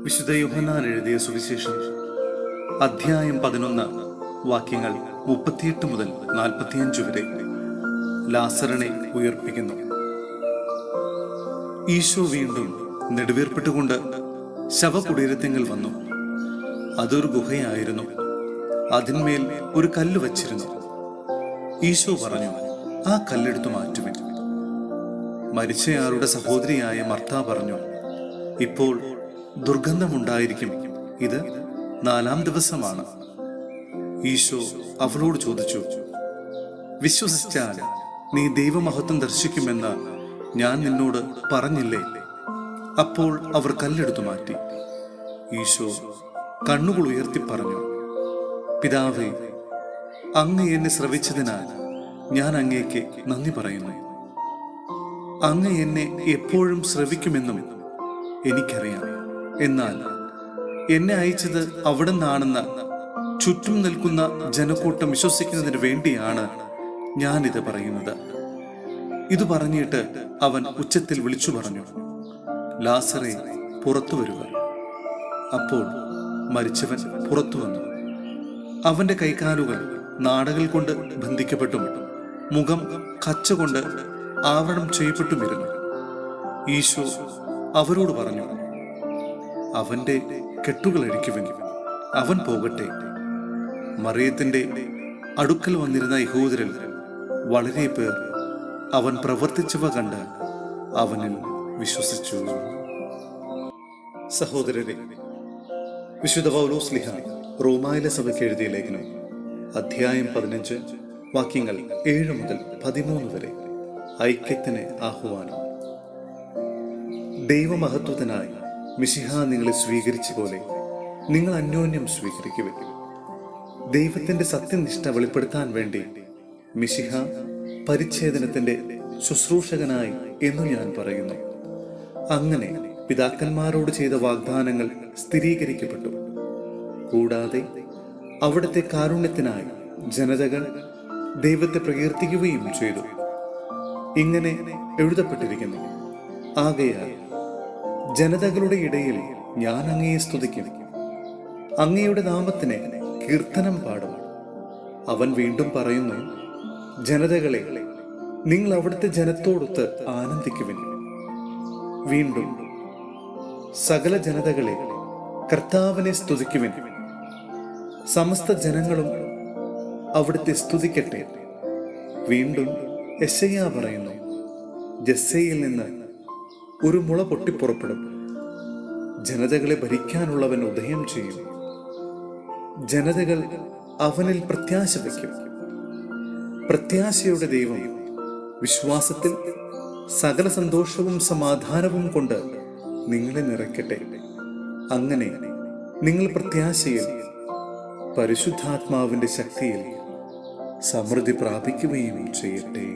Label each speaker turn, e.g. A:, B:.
A: വിശുദ്ധ യോഹന്നാൻ എഴുതിയ സുവിശേഷം അധ്യായം 11 വാക്യങ്ങൾ 38 മുതൽ 45 വരെ. ലാസറിനെ ഉയർപ്പിക്കുന്നു. ഈശോ വീണ്ടും നെടുവീർപ്പിട്ടുകൊണ്ട് ശവകുടീരത്തിങ്കൽ വന്നു. അതൊരു ഗുഹയായിരുന്നു. അതിന്മേൽ ഒരു കല്ല് വച്ചിരുന്നു. ഈശോ പറഞ്ഞു, ആ കല്ലെടുത്തു മാറ്റുവിൻ. മരിച്ചയാളുടെ സഹോദരിയായ മർത്ത പറഞ്ഞു, ഇപ്പോൾ ദുർഗന്ധമുണ്ടായിരിക്കും, ഇത് 4-ാം ദിവസമാണ്. ഈശോ അവളോട് ചോദിച്ചു, വിശ്വസിച്ചാൽ നീ ദൈവമഹത്വം ദർശിക്കുമെന്ന് ഞാൻ നിന്നോട് പറഞ്ഞില്ലേ? അപ്പോൾ അവർ കല്ലെടുത്തു മാറ്റി. ഈശോ കണ്ണുകൾ ഉയർത്തി പറഞ്ഞു, പിതാവേ, അങ്ങ് എന്നെ ശ്രവിച്ചതിനാൽ ഞാൻ അങ്ങേക്ക് നന്ദി പറയുന്നു. അങ്ങ് എന്നെ എപ്പോഴും ശ്രവിക്കുമെന്നും എനിക്കറിയാം. എന്നാൽ എന്നെ അയച്ചത് അവിടുന്നാണെന്ന് ചുറ്റും നിൽക്കുന്ന ജനക്കൂട്ടം വിശ്വസിക്കുന്നതിന് വേണ്ടിയാണ് ഞാനിത് പറയുന്നത്. ഇത് പറഞ്ഞിട്ട് അവൻ ഉച്ചത്തിൽ വിളിച്ചു പറഞ്ഞു, ലാസറേ, പുറത്തു വരുക. അപ്പോൾ മരിച്ചവൻ പുറത്തു വന്നു. അവന്റെ കൈകാലുകൾ നാടകൾ കൊണ്ട് ബന്ധിക്കപ്പെട്ടും മുഖം കച്ച കൊണ്ട് ആവരണം ചെയ്യപ്പെട്ടുമിരുന്നു. ഈശോ അവരോട് പറഞ്ഞു, അവന്റെ കെട്ടുകൾ അഴിക്കുവിൻ, അവൻ പോകട്ടെ. മറിയത്തിന്റെ അടുക്കൽ വന്നിരുന്ന യഹൂദരിൽ വളരെ പേർ അവൻ പ്രവർത്തിച്ചവ കണ്ട് അവനിൽ വിശ്വസിച്ചു. സഹോദരരെ, വിശുദ്ധ പൗലോസ് ശ്ലീഹ റോമായിലെ സഭയ്ക്ക് എഴുതിയ ലേഖനം അധ്യായം 15 വാക്യങ്ങൾ 7 മുതൽ 13 വരെ. ഐക്യത്തിന് ആഹ്വാനം. ദൈവമഹത്വത്തിനായി മിശിഹ നിങ്ങളെ സ്വീകരിച്ച പോലെ നിങ്ങൾ അന്യോന്യം സ്വീകരിക്കുക. ദൈവത്തിന്റെ സത്യനിഷ്ഠ വെളിപ്പെടുത്താൻ വേണ്ടി മിശിഹ പരിച്ഛേദനത്തിന്റെ ശുശ്രൂഷകനായി എന്നു ഞാൻ പറയുന്നു. അങ്ങനെ പിതാക്കന്മാരോട് ചെയ്ത വാഗ്ദാനങ്ങൾ സ്ഥിരീകരിക്കപ്പെട്ടു. കൂടാതെ അവിടുത്തെ കാരുണ്യത്തിനായി ജനതകൾ ദൈവത്തെ പ്രകീർത്തിക്കുകയും ചെയ്തു. ഇങ്ങനെ എഴുതപ്പെട്ടിരിക്കുന്നു, ആകയാൽ ജനതകളുടെ ഇടയിൽ ഞാൻ അങ്ങയെ സ്തുതിക്കും, അങ്ങയുടെ നാമത്തിന് കീർത്തനം പാടും. അവൻ വീണ്ടും പറയുന്നു, ജനതകളെ, നിങ്ങൾ അവിടുത്തെ ജനത്തോടൊത്ത് ആനന്ദിക്കുവിൻ. വീണ്ടും, സകല ജനതകളെ, കർത്താവിനെ സ്തുതിക്കുവിൻ. സമസ്ത ജനങ്ങളും അവിടുത്തെ സ്തുതിക്കട്ടെ. വീണ്ടും യെശയ്യാ പറയുന്നു, ജസ്സയിൽ നിന്ന് ഒരു മുള പൊട്ടിപ്പുറപ്പെടും, ജനതകളെ ഭരിക്കാനുള്ളവൻ ഉദയം ചെയ്യും. ജനതകൾ അവനിൽ പ്രത്യാശ വയ്ക്കും. പ്രത്യാശയുടെ ദൈവം വിശ്വാസത്തിൽ സകല സന്തോഷവും സമാധാനവും കൊണ്ട് നിങ്ങളെ നിറയ്ക്കട്ടെ. അങ്ങനെ നിങ്ങൾ പ്രത്യാശയിൽ പരിശുദ്ധാത്മാവിന്റെ ശക്തിയിൽ സമൃദ്ധി പ്രാപിക്കുകയും ചെയ്യട്ടെ.